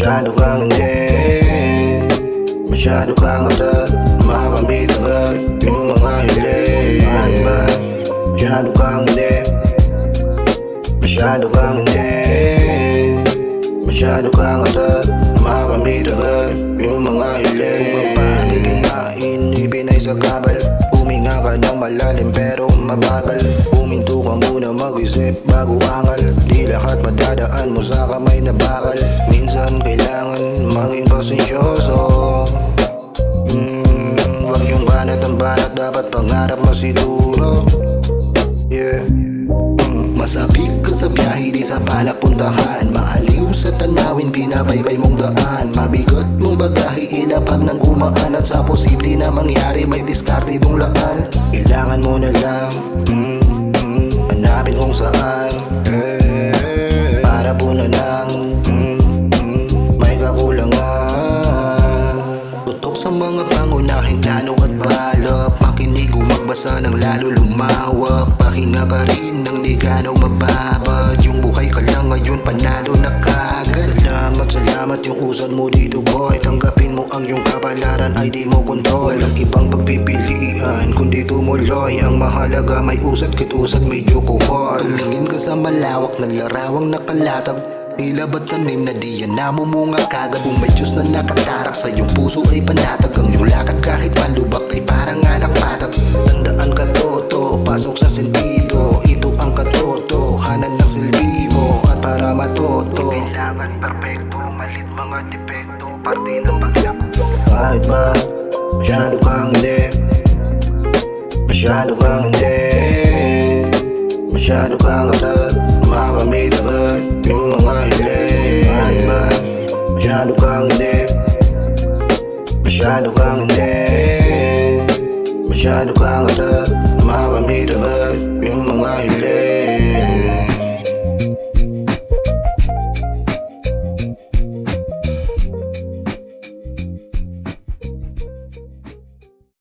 Masyado kang hindi, masyado kang atat. Makamit agad yung mga hiling. Masyado kang hindi, masyado kang hindi, masyado kang atat. Makamit agad yung mga hiling. Kung pagigimain, ibinay sa kabal. Huminga ka ng malalim pero mabagal. Huminto ka muna mag-isip bago angal. Di lahat madadaan mo sa kamay na bakal. Minsan kailangan maging pasensyoso. Wag yung banat ang banat, dapat pangarap mo siguro. Yeah. Masabik ka sa biyahe, di sa balak puntahan. Maaliw sa tanawin, binabaybay mong daan. Mabigot mong bagahe, ilapag ng gumaan. At sa posible na mangyari, may diskarte itong lakal. Kailangan mo na lang hanapin kung saan para po na lang may kakulangan. Tutok sa mga pangunahing plano at balak. Makinig o magbasa ng lalo lumawak. Pahinga ka rin ng di ganaw mababad. Yung buhay ka lang ngayon, panalo na kagad. Salamat yung usad mo dito boy. Tanggapin mo ang iyong kapalaran ay di mo kontrol. Walang ibang pagpipilian kundi tumuloy. Ang mahalaga may usad kit-usad medyo kuhol. Tumingin ka sa malawak na larawang nakalatag. Tila ba't tanim na diyan namumunga kagad. Kung may Diyos na nakatarak sa iyong puso ay panatag. Ang iyong lakad kahit malubak ay parang anak patag. Tandaan ka toto, pasok sa sentido. Ito ang katotohanan ng silbi mo. At para matoto, kailangan perfecto, malit mga depekto, parte ng paglago. Kahit ba masyado kang hindi, masyado kang hindi, masyado kang atat. Makamit agad yung mga hiling. Kahit ba masyado kang hindi, masyado kang hindi, masyado kang atat.